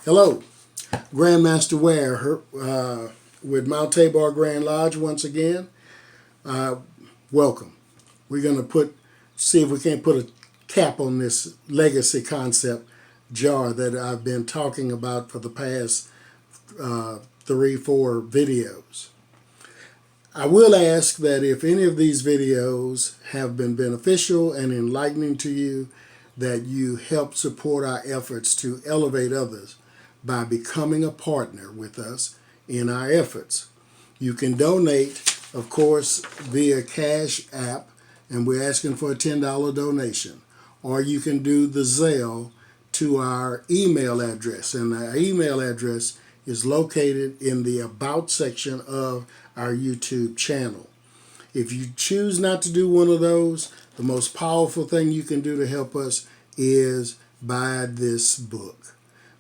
Hello, Grandmaster Ware with Mount Tabor Grand Lodge once again. Uh, Welcome. We're going to see if we can't put a cap on this legacy concept jar that I've been talking about for the past 3-4 videos. I will ask that if any of these videos have been beneficial and enlightening to you, that you help support our efforts to elevate others by becoming a partner with us in our efforts. You can donate, of course, via Cash App, and we're asking for a $10 donation. Or you can do the Zelle to our email address, and our email address is located in the About section of our YouTube channel. If you choose not to do one of those, the most powerful thing you can do to help us is buy this book.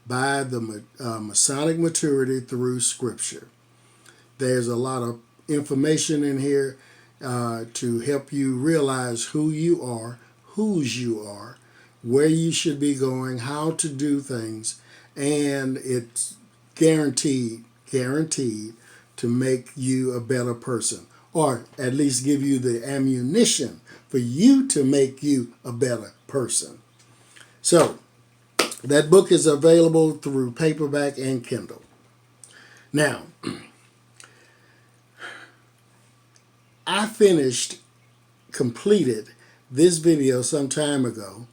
Buy the Masonic Maturity Through Scripture. There's a lot of information in here to help you realize who you are, whose you are, where you should be going, how to do things, and it's guaranteed to make you a better person, or at least give you the ammunition for you to make you a better person. So, that book is available through paperback and Kindle. Now, I completed this video some time ago,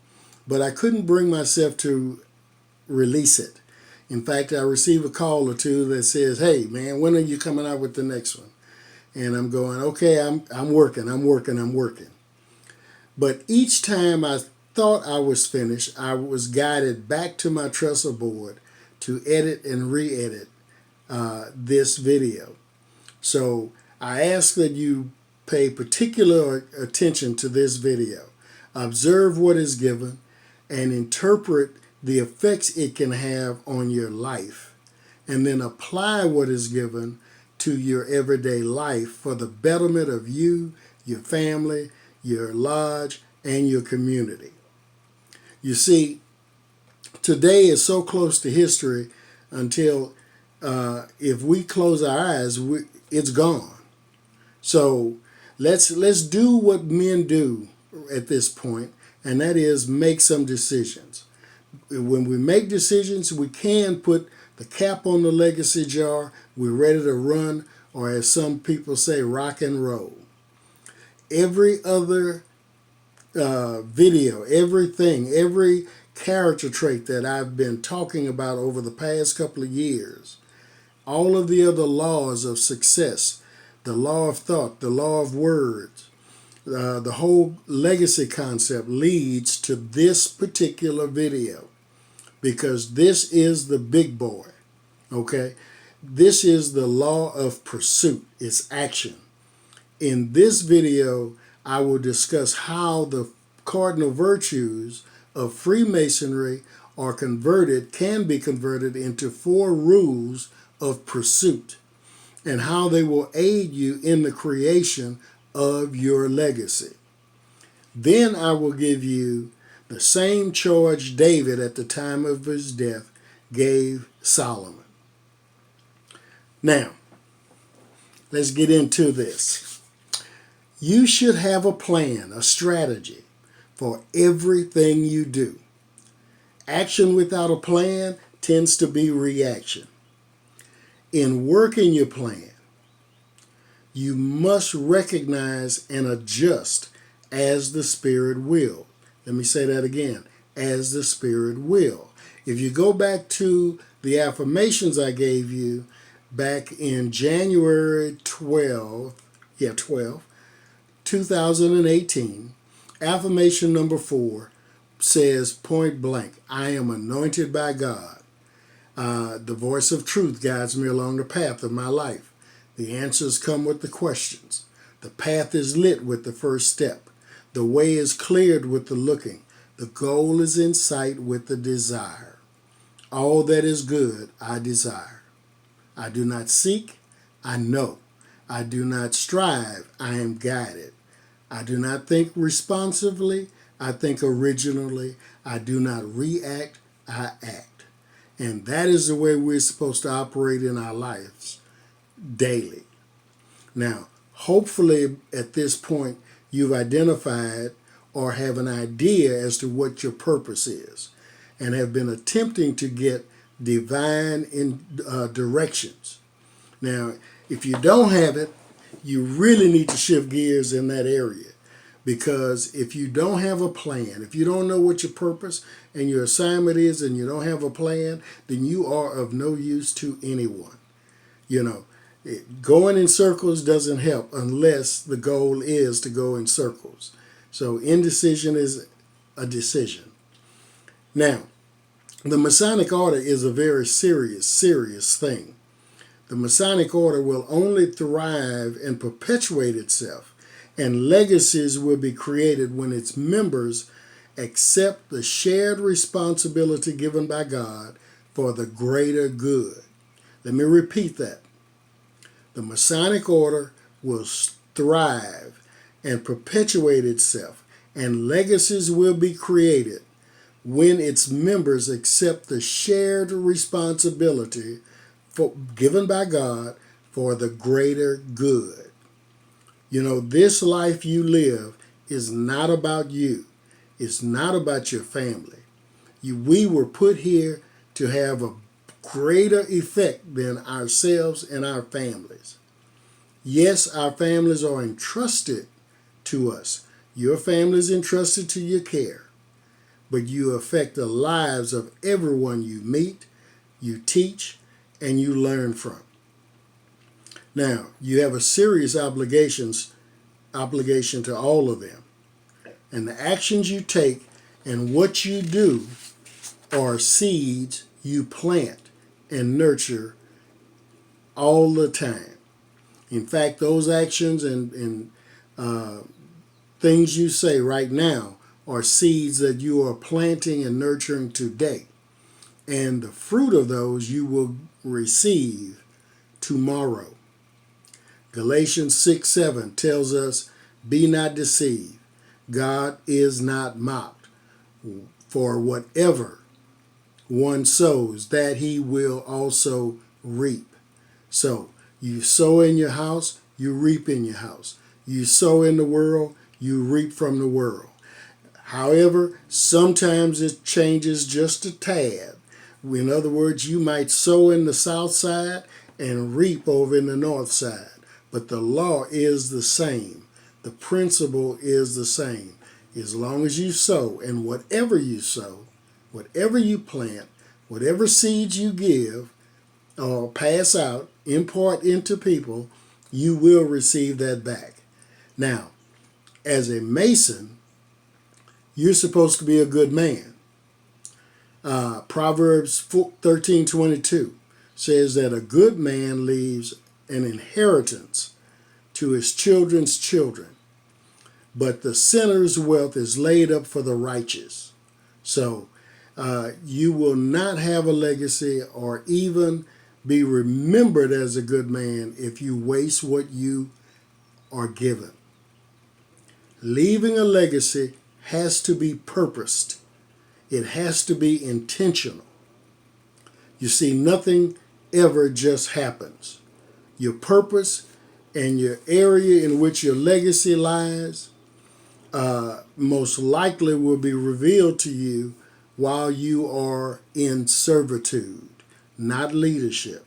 but I couldn't bring myself to release it. In fact, I received a call or two that says, "Hey, man, when are you coming out with the next one?" And I'm going, "Okay, I'm working." But each time I thought I was finished, I was guided back to my trestle board to edit and re-edit this video. So I ask that you pay particular attention to this video. Observe what is given and interpret the effects it can have on your life, and then apply what is given to your everyday life for the betterment of you, your family, your lodge, and your community. You see, today is so close to history until if we close our eyes, it's gone. So let's do what men do at this point, and that is make some decisions. When we make decisions, we can put the cap on the legacy jar. We're ready to run, or as some people say, rock and roll. Every other video, every character trait that I've been talking about over the past couple of years, all of the other laws of success, the law of thought, the law of words, the whole legacy concept leads to this particular video, because this is the big boy, okay? This is the law of pursuit. It's action. In this video, I will discuss how the cardinal virtues of Freemasonry can be converted into 4 rules of pursuit, and how they will aid you in the creation of your legacy. Then I will give you the same charge David at the time of his death gave Solomon. Now, let's get into this. You should have a plan, a strategy for everything you do. Action without a plan tends to be reaction. In working your plan, you must recognize and adjust as the Spirit will. Let me say that again, as the Spirit will. If you go back to the affirmations I gave you back in January 12, 2018, affirmation number 4 says point blank, "I am anointed by God. The voice of truth guides me along the path of my life. The answers come with the questions. The path is lit with the first step. The way is cleared with the looking. The goal is in sight with the desire. All that is good I desire. I do not seek, I know. I do not strive, I am guided. I do not think responsively, I think originally. I do not react, I act. And that is the way we're supposed to operate in our lives daily. Now, hopefully at this point, you've identified or have an idea as to what your purpose is and have been attempting to get divine directions. Now, if you don't have it, you really need to shift gears in that area. Because if you don't have a plan, if you don't know what your purpose and your assignment is and you don't have a plan, then you are of no use to anyone. You know, going in circles doesn't help unless the goal is to go in circles. So indecision is a decision. Now, the Masonic Order is a very serious thing. The Masonic Order will only thrive and perpetuate itself, and legacies will be created when its members accept the shared responsibility given by God for the greater good. Let me repeat that. The Masonic Order will thrive and perpetuate itself, and legacies will be created when its members accept the shared responsibility given by God for the greater good. You know, this life you live is not about you. It's not about your family. We were put here to have a greater effect than ourselves and our families. Yes, our families are entrusted to us. Your family is entrusted to your care. But you affect the lives of everyone you meet, you teach, and you learn from. Now, you have a serious obligation to all of them. And the actions you take and what you do are seeds you plant and nurture all the time. In fact, those actions and things you say right now are seeds that you are planting and nurturing today. And the fruit of those you will receive tomorrow. Galatians 6:7 tells us, "Be not deceived. God is not mocked. For whatever one sows, that he will also reap." So, you sow in your house, you reap in your house. You sow in the world, you reap from the world. However, sometimes it changes just a tad. In other words, you might sow in the south side and reap over in the north side. But the law is the same. The principle is the same. As long as you sow, and whatever you sow, whatever you plant, whatever seeds you give or pass out, impart into people, you will receive that back. Now, as a Mason, you're supposed to be a good man. Proverbs 13:22 says that a good man leaves an inheritance to his children's children, but the sinner's wealth is laid up for the righteous. So you will not have a legacy or even be remembered as a good man if you waste what you are given. Leaving a legacy has to be purposed. It has to be intentional. You see, nothing ever just happens. Your purpose and your area in which your legacy lies most likely will be revealed to you while you are in servitude, not leadership.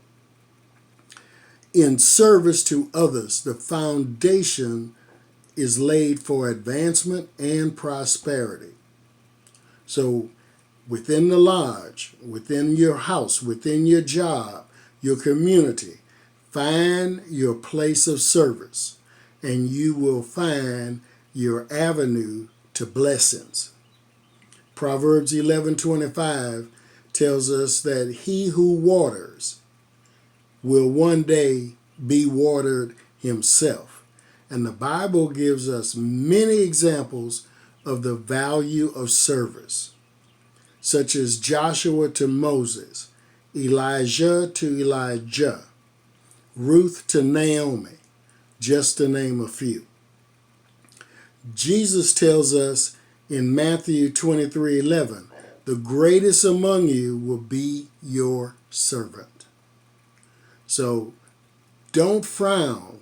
In service to others, the foundation is laid for advancement and prosperity. So within the lodge, within your house, within your job, your community, find your place of service, and you will find your avenue to blessings. Proverbs 11:25 tells us that he who waters will one day be watered himself. And the Bible gives us many examples of the value of service, such as Joshua to Moses, Elijah to Elijah, Ruth to Naomi, just to name a few. Jesus tells us in Matthew 23:11 The greatest among you will be your servant. So don't frown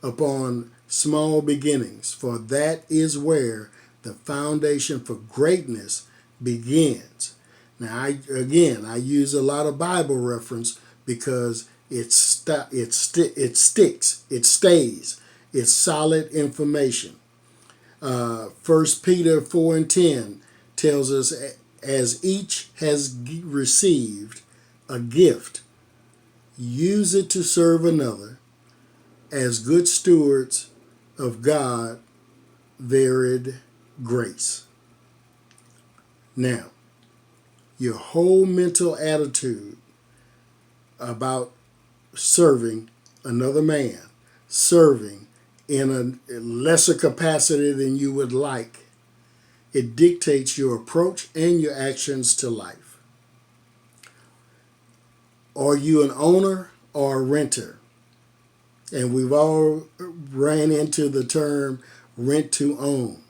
upon small beginnings, for that is where the foundation for greatness begins. Now, I use a lot of Bible reference because it sticks, it stays, it's solid information. 1 Peter 4 and 10 tells us, as each has received a gift, use it to serve another as good stewards of God varied grace. Now, your whole mental attitude about serving another man, serving in a lesser capacity than you would like, it dictates your approach and your actions to life. Are you an owner or a renter? And we've all ran into the term rent to own.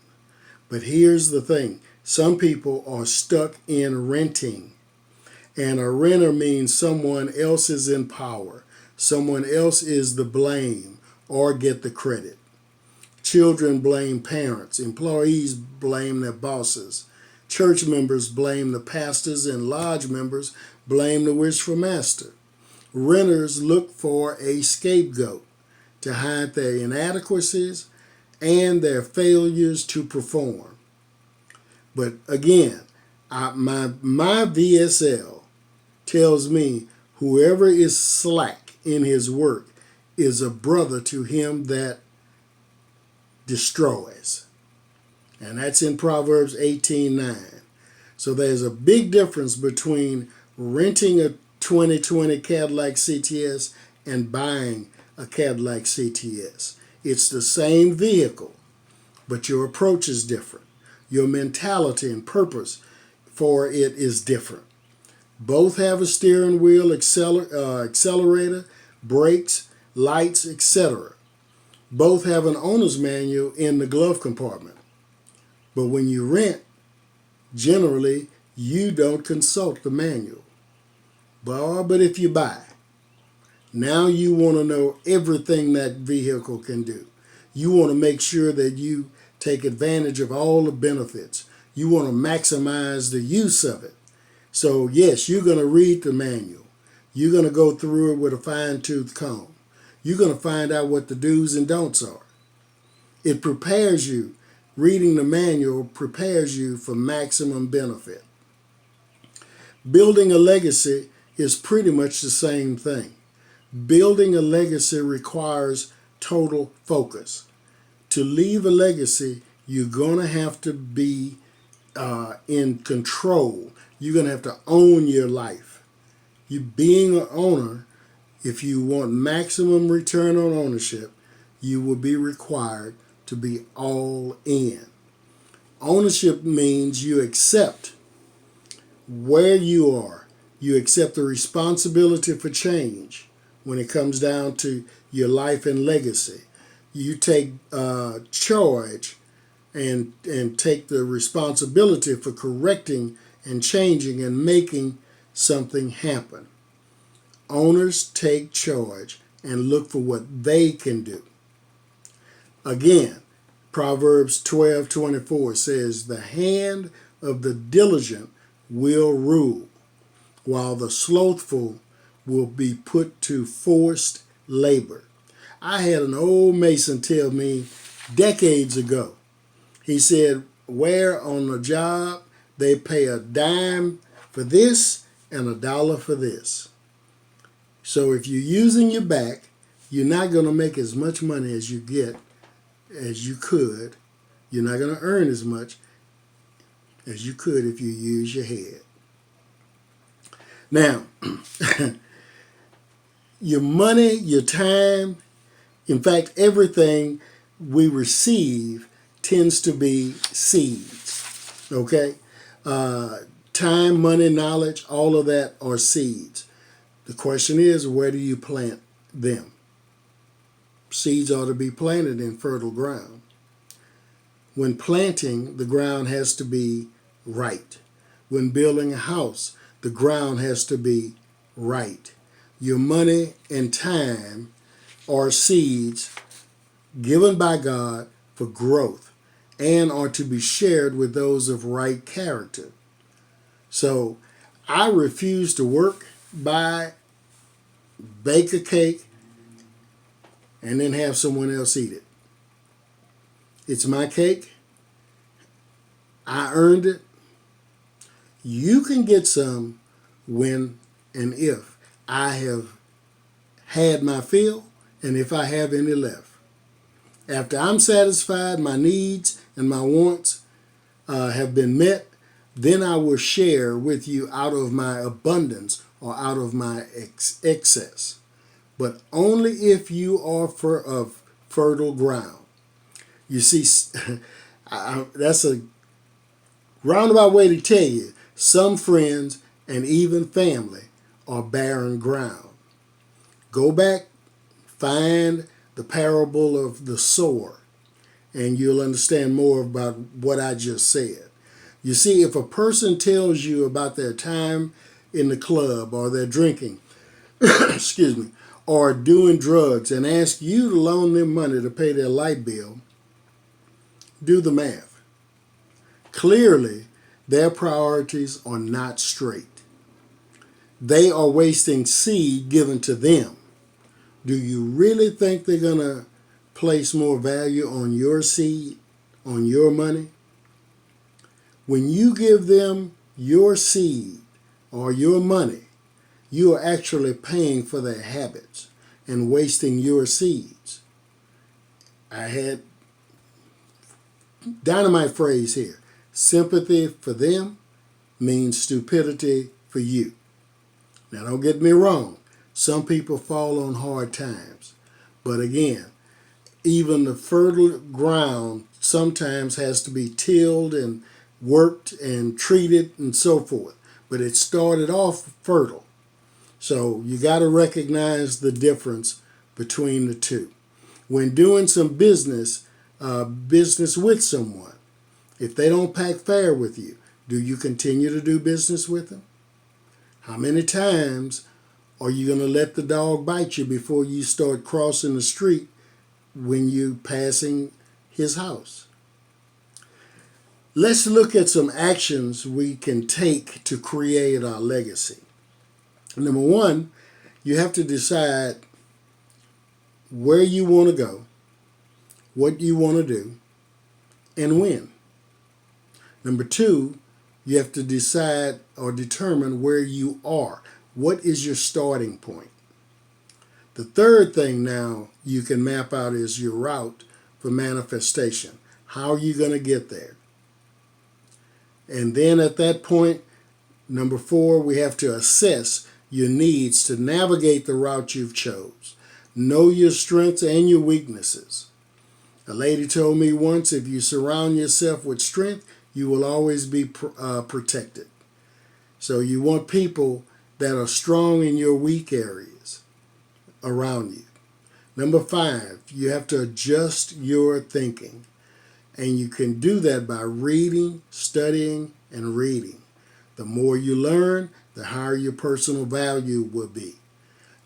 But here's the thing. Some people are stuck in renting. And a renter means someone else is in power. Someone else is the blame or get the credit. Children blame parents. Employees blame their bosses. Church members blame the pastors, and lodge members blame the wishful master. Renters look for a scapegoat to hide their inadequacies and their failures to perform. But again, my VSL tells me whoever is slack in his work is a brother to him that destroys. And that's in Proverbs 18:9. So there's a big difference between renting a 2020 Cadillac CTS and buying a Cadillac CTS. It's the same vehicle, but your approach is different. Your mentality and purpose for it is different. Both have a steering wheel, accelerator, brakes, lights, etc. Both have an owner's manual in the glove compartment. But when you rent, generally, you don't consult the manual. But if you buy, now you want to know everything that vehicle can do. You want to make sure that you take advantage of all the benefits. You want to maximize the use of it. So yes, you're going to read the manual. You're going to go through it with a fine-tooth comb. You're going to find out what the do's and don'ts are. It prepares you. Reading the manual prepares you for maximum benefit. Building a legacy is pretty much the same thing. Building a legacy requires total focus. To leave a legacy, you're going to have to be in control. You're going to have to own your life. You being an owner, if you want maximum return on ownership, you will be required to be all in. Ownership means you accept where you are. You accept the responsibility for change when it comes down to your life and legacy. You take charge and take the responsibility for correcting and changing and making something happen. Owners take charge and look for what they can do. Again, Proverbs 12:24 says, "The hand of the diligent will rule, while the slothful will be put to forced labor." I had an old Mason tell me decades ago. He said, where on the job they pay a dime for this and $1 for this. So if you're using your back, you're not going to make as much money as you could. You're not going to earn as much as you could if you use your head. Now, your money, your time, in fact, everything we receive tends to be seeds, okay? Time, money, knowledge, all of that are seeds. The question is, where do you plant them? Seeds ought to be planted in fertile ground. When planting, the ground has to be right. When building a house, the ground has to be right. Your money and time are seeds given by God for growth and are to be shared with those of right character. So I refuse to work, buy, bake a cake, and then have someone else eat it. It's my cake. I earned it. You can get some when and if I have had my fill and if I have any left. After I'm satisfied, my needs and my wants have been met, then I will share with you out of my abundance or out of my excess. But only if you are of fertile ground. You see, that's a roundabout way to tell you, some friends and even family are barren ground. Go back, find the parable of the sower, and you'll understand more about what I just said. You see, if a person tells you about their time in the club or their drinking, excuse me, or doing drugs and ask you to loan them money to pay their light bill, do the math. Clearly, their priorities are not straight. They are wasting seed given to them. Do you really think they're going to place more value on your seed, on your money? When you give them your seed or your money, you are actually paying for their habits and wasting your seeds. I had dynamite phrase here. Sympathy for them means stupidity for you. Now don't get me wrong. Some people fall on hard times. But again, even the fertile ground sometimes has to be tilled and worked and treated and so forth. But it started off fertile. So you got to recognize the difference between the two. When doing some business with someone, if they don't pack fair with you, do you continue to do business with them? How many times are you going to let the dog bite you before you start crossing the street when you're passing his house? Let's look at some actions we can take to create our legacy. Number one, you have to decide where you want to go, what you want to do, and when. Number two, you have to decide or determine where you are. What is your starting point? The third thing now you can map out is your route for manifestation. How are you going to get there? And then at that point, number four, we have to assess your needs to navigate the route you've chose. Know your strengths and your weaknesses. A lady told me once, if you surround yourself with strength, you will always be protected. So you want people that are strong in your weak areas around you. Number five, you have to adjust your thinking. And you can do that by reading, studying, and reading. The more you learn, the higher your personal value will be.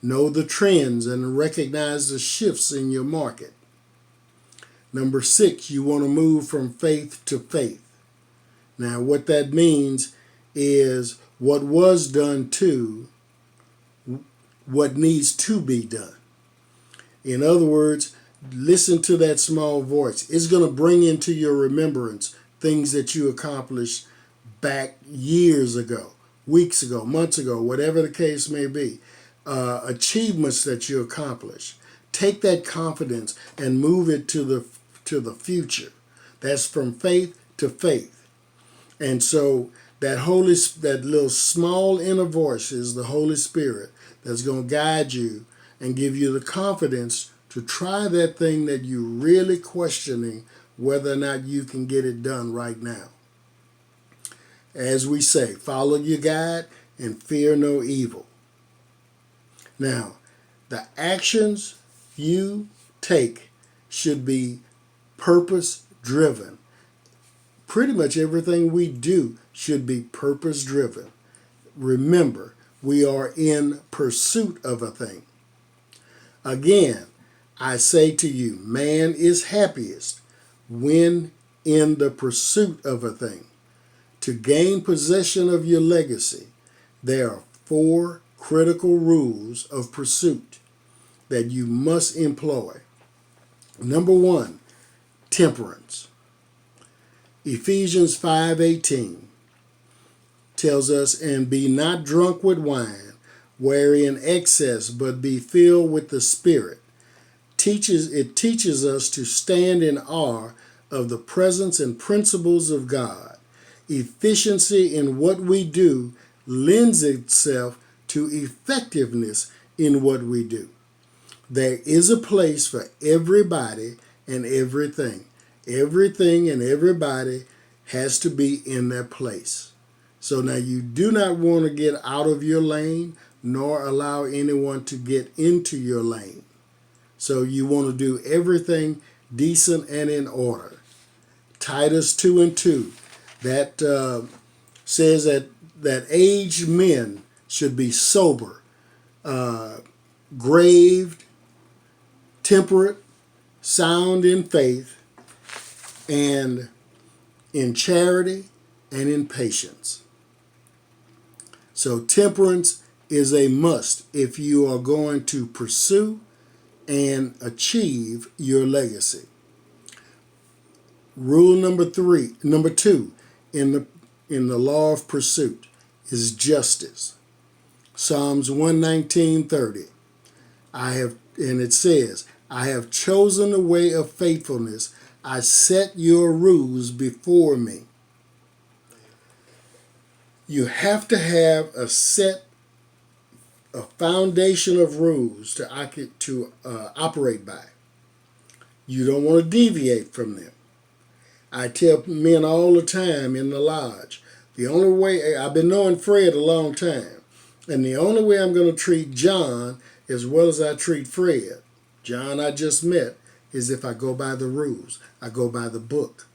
Know the trends and recognize the shifts in your market. Number six, you want to move from faith to faith. Now, what that means is what was done to what needs to be done. In other words, listen to that small voice. It's going to bring into your remembrance things that you accomplished back years ago, weeks ago, months ago, whatever the case may be. Achievements that you accomplished. Take that confidence and move it to the future. That's from faith to faith. And so that little small inner voice is the Holy Spirit that's going to guide you and give you the confidence to try that thing that you're really questioning whether or not you can get it done right now. As we say, follow your guide and fear no evil. Now, the actions you take should be purpose-driven. Pretty much everything we do should be purpose driven. Remember, we are in pursuit of a thing. Again, I say to you, man is happiest when in the pursuit of a thing. To gain possession of your legacy, there are 4 critical rules of pursuit that you must employ. Number 1, temperance. Ephesians 5:18 tells us, and be not drunk with wine, wherein excess, but be filled with the Spirit. It teaches us to stand in awe of the presence and principles of God. Efficiency in what we do lends itself to effectiveness in what we do. There is a place for everybody and everything. Everything and everybody has to be in their place. So now you do not want to get out of your lane, nor allow anyone to get into your lane. So you want to do everything decent and in order. Titus 2:2, that says that aged men should be sober, grave, temperate, sound in faith, and in charity, and in patience. So temperance is a must if you are going to pursue and achieve your legacy. Rule number 2 in the law of pursuit is justice. Psalms 119:30. And it says, I have chosen the way of faithfulness. I set your rules before me. You have to have a foundation of rules to operate by. You don't want to deviate from them. I tell men all the time in the lodge, the only way, I've been knowing Fred a long time, and the only way I'm going to treat John as well as I treat Fred, John I just met, is if I go by the rules. I go by the book.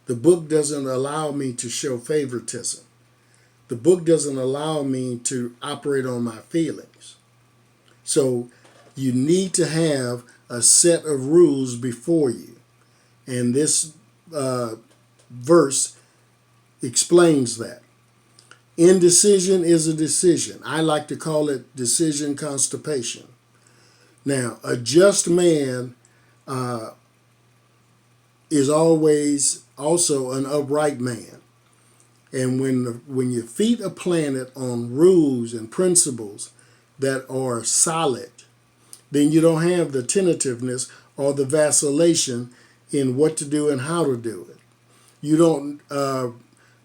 The book doesn't allow me to show favoritism. The book doesn't allow me to operate on my feelings. So you need to have a set of rules before you. And this verse explains that. Indecision is a decision. I like to call it decision constipation. Now, a just man is always also an upright man. And when your feet are planted on rules and principles that are solid, then you don't have the tentativeness or the vacillation in what to do and how to do it. You don't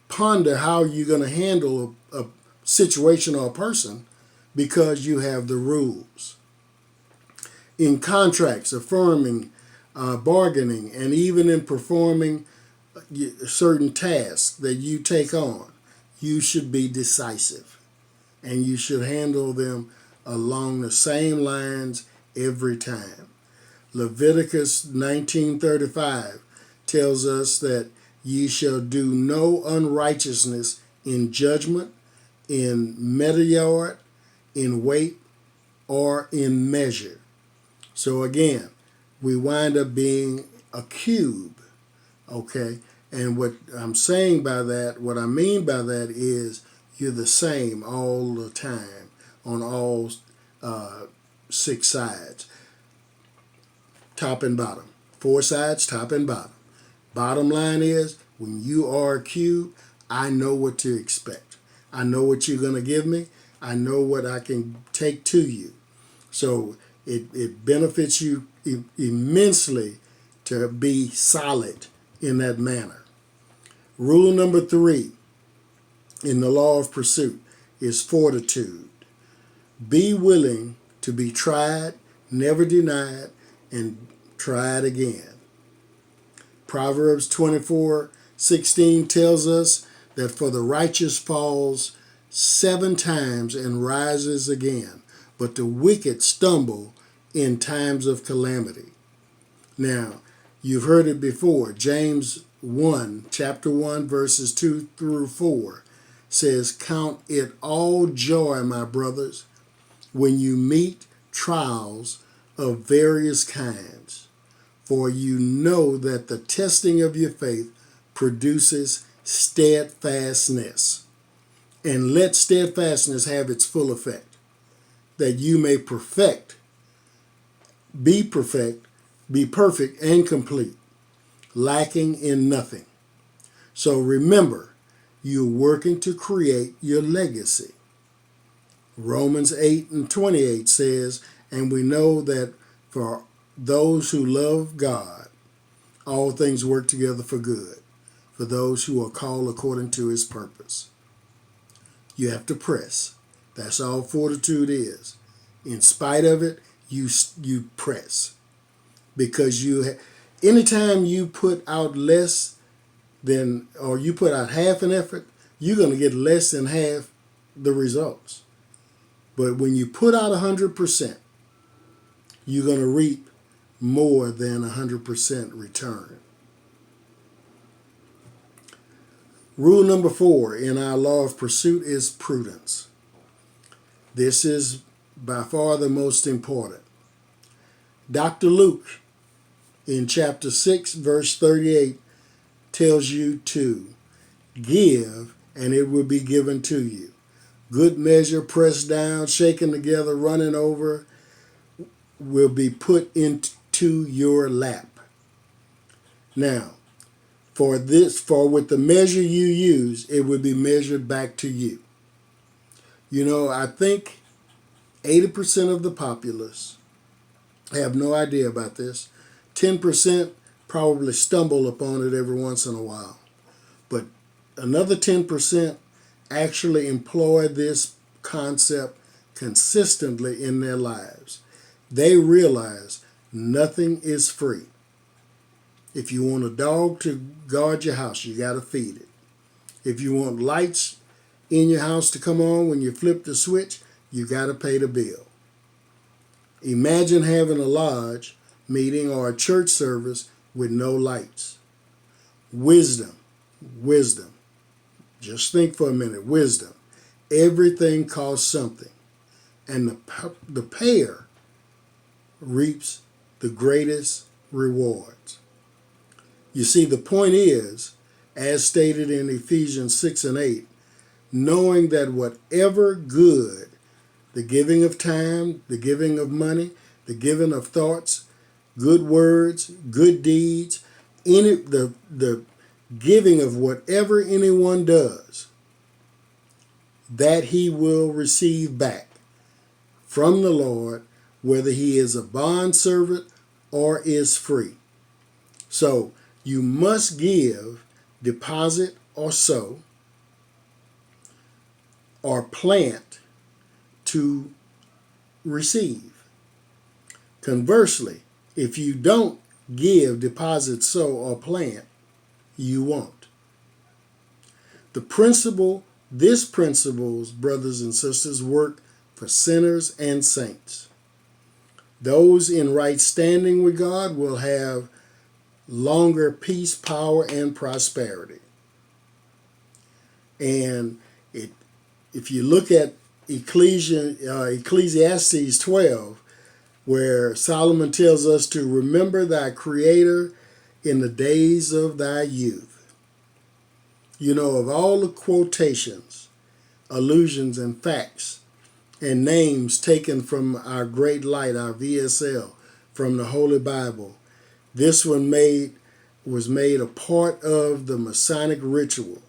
ponder how you're going to handle a situation or a person because you have the rules. In contracts, affirming, bargaining, and even in performing certain tasks that you take on, you should be decisive, and you should handle them along the same lines every time. Leviticus 19:35 tells us that ye shall do no unrighteousness in judgment, in metayard, in weight, or in measure. So again, we wind up being a cube, okay? And what I'm saying by that, what I mean by that is you're the same all the time on all 6 sides. Top and bottom. 4 sides, top and bottom. Bottom line is, when you are a cube, I know what to expect. I know what you're going to give me. I know what I can take to you. So it benefits you immensely to be solid in that manner. Rule number 3 in the law of pursuit is fortitude. Be willing to be tried, never denied, and tried again. Proverbs 24:16 tells us that for the righteous falls 7 times and rises again, but the wicked stumble in times of calamity. Now, you've heard it before. James 1, chapter 1, verses 2 through 4 says, "Count it all joy, my brothers, when you meet trials of various kinds, for you know that the testing of your faith produces steadfastness. And let steadfastness have its full effect, that you may be perfect and complete, lacking in nothing." So remember, you're working to create your legacy. Romans 8:28 says, "And we know that for those who love God, all things work together for good, for those who are called according to his purpose." You have to press. That's all fortitude is. In spite of it, you press. Because anytime you put out less than, or you put out half an effort, you're going to get less than half the results. But when you put out 100%, you're going to reap more than 100% return. Rule number 4 in our law of pursuit is prudence. This is by far the most important. Dr. Luke in chapter 6, verse 38 tells you to give and it will be given to you. Good measure, pressed down, shaken together, running over, will be put into your lap. Now, for with the measure you use, it will be measured back to you. You know, I think 80% of the populace have no idea about this. 10% probably stumble upon it every once in a while. But another 10% actually employ this concept consistently in their lives. They realize nothing is free. If you want a dog to guard your house, you got to feed it. If you want lights in your house to come on when you flip the switch, you got to pay the bill. Imagine having a lodge meeting or a church service with no lights. Wisdom. Just think for a minute. Wisdom. Everything costs something. And the payer reaps the greatest rewards. You see, the point is, as stated in Ephesians 6 and 8, knowing that whatever good, the giving of time, the giving of money, the giving of thoughts, good words, good deeds, the giving of whatever anyone does, that he will receive back from the Lord, whether he is a bondservant or is free. So you must give, deposit or sow, or plant to receive. Conversely, if you don't give, deposit, sow, or plant, you won't. This principles, brothers and sisters, work for sinners and saints. Those in right standing with God will have longer peace, power, and prosperity. And if you look at Ecclesiastes 12, where Solomon tells us to remember thy Creator in the days of thy youth. You know, of all the quotations, allusions, and facts, and names taken from our great light, our VSL, from the Holy Bible, this one was made a part of the Masonic ritual.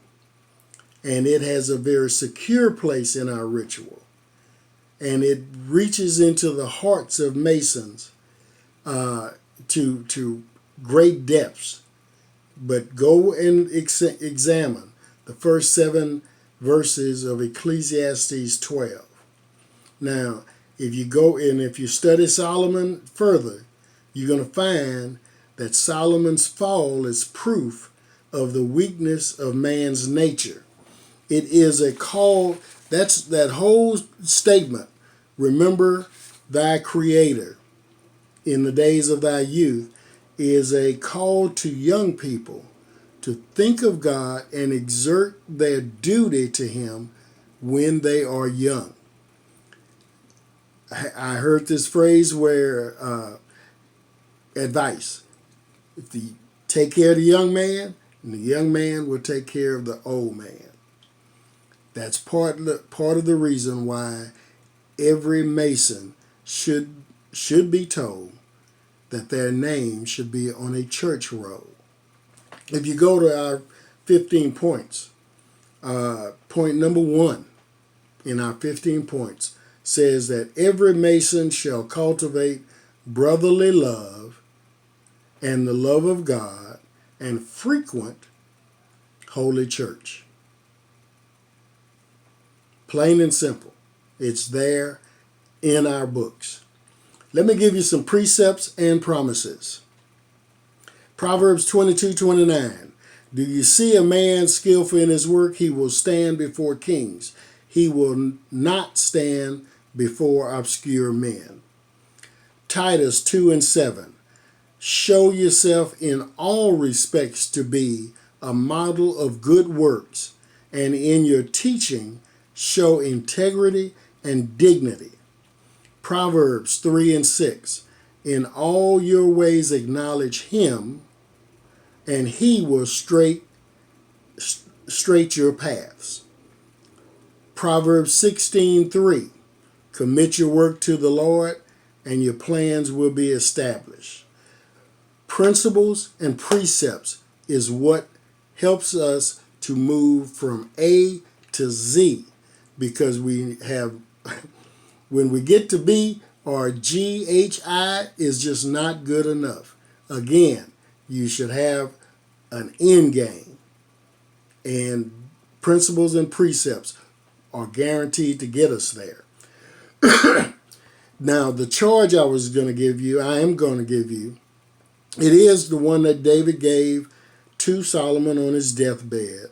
And it has a very secure place in our ritual. And it reaches into the hearts of Masons to great depths. But go and examine the first 7 verses of Ecclesiastes 12. Now, if you study Solomon further, you're going to find that Solomon's fall is proof of the weakness of man's nature. It is a call, that's that whole statement, remember thy Creator in the days of thy youth, is a call to young people to think of God and exert their duty to Him when they are young. I heard this phrase where advice, if you take care of the young man, and the young man will take care of the old man. That's part of the reason why every Mason should be told that their name should be on a church roll. If you go to our 15 points, point number 1 in our 15 points says that every Mason shall cultivate brotherly love and the love of God and frequent Holy Church. Plain and simple. It's there in our books. Let me give you some precepts and promises. Proverbs 22:29. Do you see a man skillful in his work? He will stand before kings. He will not stand before obscure men. Titus 2:7. Show yourself in all respects to be a model of good works, and in your teaching show integrity and dignity. Proverbs 3:6. In all your ways acknowledge Him, and He will straight your paths. Proverbs 16:3. Commit your work to the Lord, and your plans will be established. Principles and precepts is what helps us to move from A to Z, because we have, when we get to B, or GHI is just not good enough. Again, you should have an end game, and principles and precepts are guaranteed to get us there. Now, the charge I am going to give you, it is the one that David gave to Solomon on his deathbed.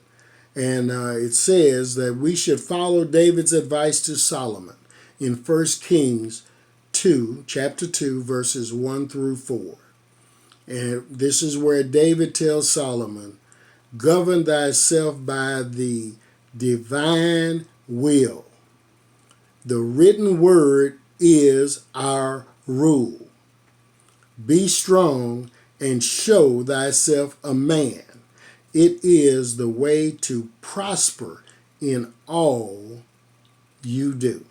And it says that we should follow David's advice to Solomon in 1 Kings 2, chapter 2, verses 1 through 4. And this is where David tells Solomon, govern thyself by the divine will. The written word is our rule. Be strong and show thyself a man. It is the way to prosper in all you do.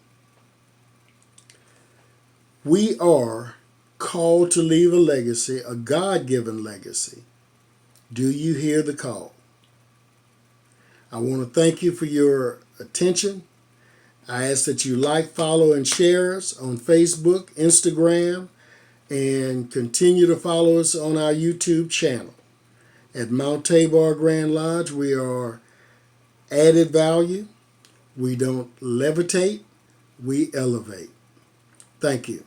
We are called to leave a legacy, a God-given legacy. Do you hear the call? I want to thank you for your attention. I ask that you like, follow, and share us on Facebook, Instagram, and continue to follow us on our YouTube channel. At Mount Tabor Grand Lodge, we are added value. We don't levitate, we elevate. Thank you.